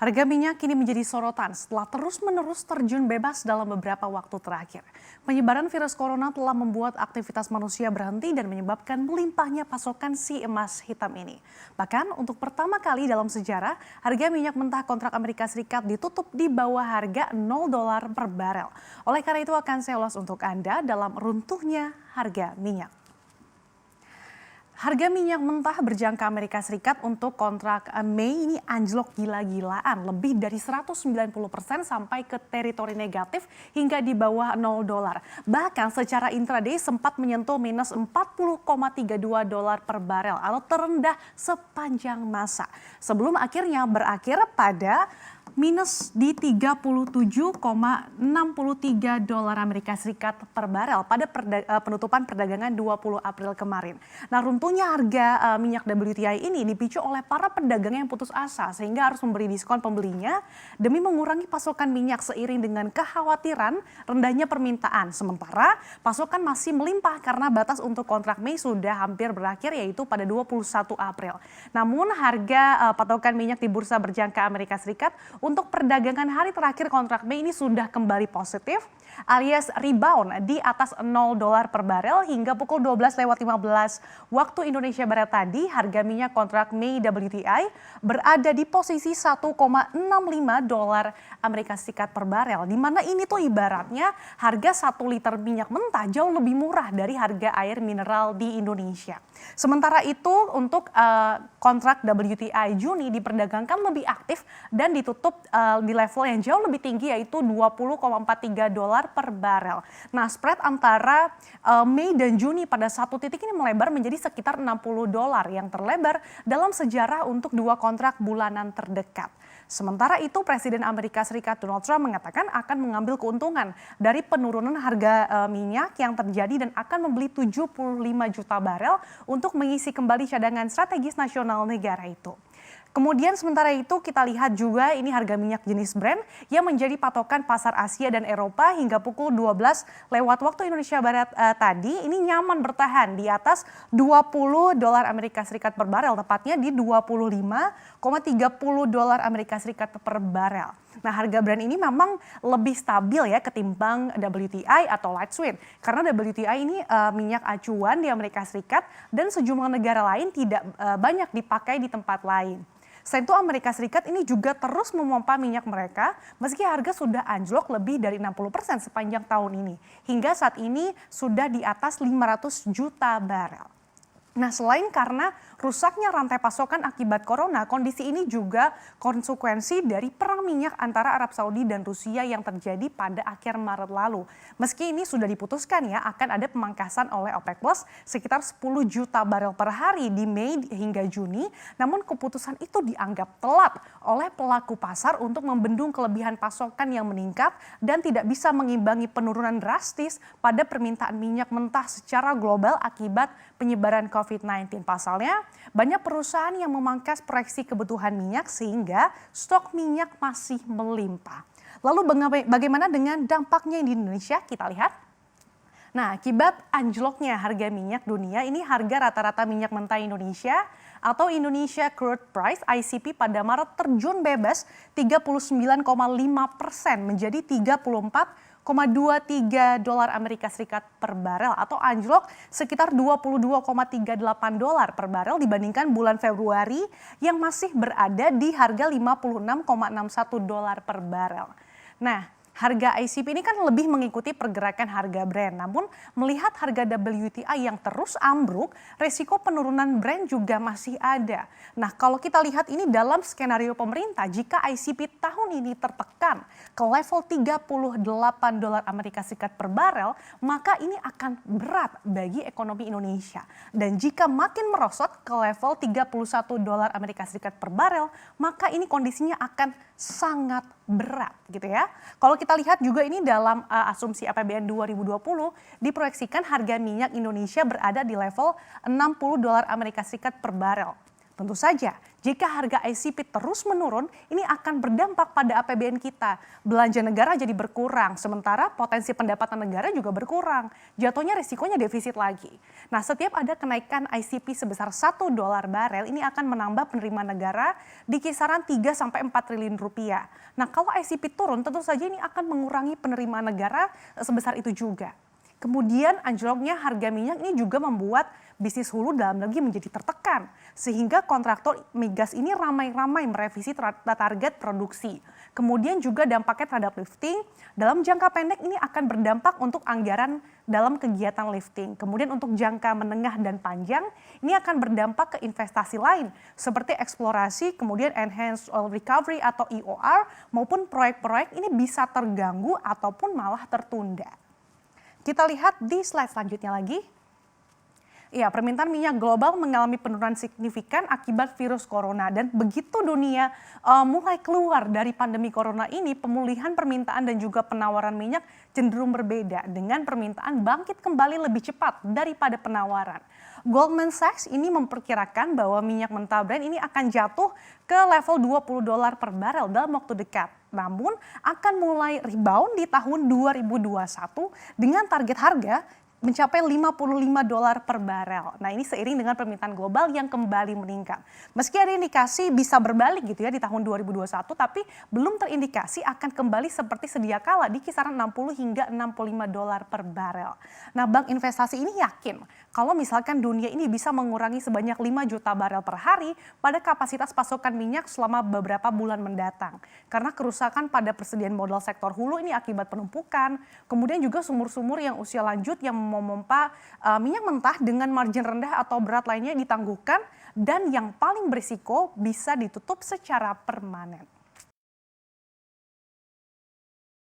Harga minyak kini menjadi sorotan setelah terus-menerus terjun bebas dalam beberapa waktu terakhir. Penyebaran virus corona telah membuat aktivitas manusia berhenti dan menyebabkan melimpahnya pasokan si emas hitam ini. Bahkan untuk pertama kali dalam sejarah, harga minyak mentah kontrak Amerika Serikat ditutup di bawah harga $0 per barel. Oleh karena itu akan saya ulas untuk Anda dalam runtuhnya harga minyak. Harga minyak mentah berjangka Amerika Serikat untuk kontrak Mei ini anjlok gila-gilaan, lebih dari 190% sampai ke teritori negatif hingga di bawah $0. Bahkan secara intraday sempat menyentuh minus $40,32 per barel atau terendah sepanjang masa. Sebelum akhirnya berakhir pada minus di $37,63 Amerika Serikat per barel pada penutupan perdagangan 20 April kemarin. Nah, runtuhnya harga minyak WTI ini dipicu oleh para pedagang yang putus asa sehingga harus memberi diskon pembelinya demi mengurangi pasokan minyak seiring dengan kekhawatiran rendahnya permintaan. Sementara pasokan masih melimpah karena batas untuk kontrak Mei sudah hampir berakhir yaitu pada 21 April. Namun harga patokan minyak di bursa berjangka Amerika Serikat untuk perdagangan hari terakhir kontrak Mei ini sudah kembali positif alias rebound di atas $0 per barel hingga pukul 12:15 waktu Indonesia Barat tadi harga minyak kontrak Mei WTI berada di posisi $1,65 Amerika Serikat per barel, di mana ini tuh ibaratnya harga 1 liter minyak mentah jauh lebih murah dari harga air mineral di Indonesia. Sementara itu untuk kontrak WTI Juni diperdagangkan lebih aktif dan ditutup di level yang jauh lebih tinggi yaitu $20,43 per barel. Nah, spread antara Mei dan Juni pada satu titik ini melebar menjadi sekitar $60 yang terlebar dalam sejarah untuk dua kontrak bulanan terdekat. Sementara itu Presiden Amerika Serikat Donald Trump mengatakan akan mengambil keuntungan dari penurunan harga minyak yang terjadi dan akan membeli 75 juta barel untuk mengisi kembali cadangan strategis nasional negara itu. Kemudian sementara itu kita lihat juga ini harga minyak jenis Brent yang menjadi patokan pasar Asia dan Eropa hingga pukul 12 lewat waktu Indonesia Barat tadi ini nyaman bertahan di atas $20 Amerika Serikat per barel, tepatnya di $25,30 Amerika Serikat per barel. Nah, harga Brent ini memang lebih stabil ya ketimbang WTI atau light sweet. Karena WTI ini minyak acuan di Amerika Serikat dan sejumlah negara lain tidak banyak dipakai di tempat lain. Selain itu Amerika Serikat ini juga terus memompa minyak mereka meski harga sudah anjlok lebih dari 60% sepanjang tahun ini. Hingga saat ini sudah di atas 500 juta barel. Nah, selain karena rusaknya rantai pasokan akibat corona, kondisi ini juga konsekuensi dari perang minyak antara Arab Saudi dan Rusia yang terjadi pada akhir Maret lalu. Meski ini sudah diputuskan ya akan ada pemangkasan oleh OPEC Plus sekitar 10 juta barel per hari di Mei hingga Juni, namun keputusan itu dianggap telat oleh pelaku pasar untuk membendung kelebihan pasokan yang meningkat dan tidak bisa mengimbangi penurunan drastis pada permintaan minyak mentah secara global akibat penyebaran COVID-19. Pasalnya, banyak perusahaan yang memangkas proyeksi kebutuhan minyak sehingga stok minyak masih melimpah. Lalu bagaimana dengan dampaknya di Indonesia? Kita lihat. Nah, akibat anjloknya harga minyak dunia, ini harga rata-rata minyak mentah Indonesia atau Indonesia Crude Price ICP pada Maret terjun bebas 39,5% menjadi $34,23 Amerika Serikat per barel atau anjlok sekitar $22,38 per barel dibandingkan bulan Februari yang masih berada di harga $56,61 per barel. Nah, harga ICP ini kan lebih mengikuti pergerakan harga Brent. Namun melihat harga WTI yang terus ambruk, resiko penurunan Brent juga masih ada. Nah, kalau kita lihat ini dalam skenario pemerintah, jika ICP tahun ini tertekan ke level $38 Amerika Serikat per barel, maka ini akan berat bagi ekonomi Indonesia. Dan jika makin merosot ke level $31 Amerika Serikat per barel, maka ini kondisinya akan sangat berat gitu ya. Kalau kita lihat juga ini dalam asumsi APBN 2020 diproyeksikan harga minyak Indonesia berada di level $60 Amerika Serikat per barel. Tentu saja, jika harga ICP terus menurun, ini akan berdampak pada APBN kita. Belanja negara jadi berkurang, sementara potensi pendapatan negara juga berkurang. Jatuhnya risikonya defisit lagi. Nah, setiap ada kenaikan ICP sebesar $1 barel, ini akan menambah penerimaan negara di kisaran 3-4 triliun rupiah. Nah, kalau ICP turun, tentu saja ini akan mengurangi penerimaan negara sebesar itu juga. Kemudian anjloknya harga minyak ini juga membuat bisnis hulu dalam negeri menjadi tertekan. Sehingga kontraktor migas ini ramai-ramai merevisi target produksi. Kemudian juga dampaknya terhadap lifting. Dalam jangka pendek ini akan berdampak untuk anggaran dalam kegiatan lifting. Kemudian untuk jangka menengah dan panjang ini akan berdampak ke investasi lain. Seperti eksplorasi, kemudian enhanced oil recovery atau EOR maupun proyek-proyek ini bisa terganggu ataupun malah tertunda. Kita lihat di slide selanjutnya lagi. Ya, permintaan minyak global mengalami penurunan signifikan akibat virus corona. Dan begitu dunia mulai keluar dari pandemi corona ini, pemulihan permintaan dan juga penawaran minyak cenderung berbeda dengan permintaan bangkit kembali lebih cepat daripada penawaran. Goldman Sachs ini memperkirakan bahwa minyak mentah Brent ini akan jatuh ke level $20 per barel dalam waktu dekat. Namun akan mulai rebound di tahun 2021 dengan target harga mencapai $55 per barel. Nah, ini seiring dengan permintaan global yang kembali meningkat. Meski ada indikasi bisa berbalik gitu ya di tahun 2021, tapi belum terindikasi akan kembali seperti sedia kala di kisaran $60 hingga $65 per barel. Nah, bank investasi ini yakin kalau misalkan dunia ini bisa mengurangi sebanyak 5 juta barel per hari pada kapasitas pasokan minyak selama beberapa bulan mendatang. Karena kerusakan pada persediaan modal sektor hulu ini akibat penumpukan, kemudian juga sumur-sumur yang usia lanjut yang memompa minyak mentah dengan margin rendah atau berat lainnya ditangguhkan, dan yang paling berisiko bisa ditutup secara permanen.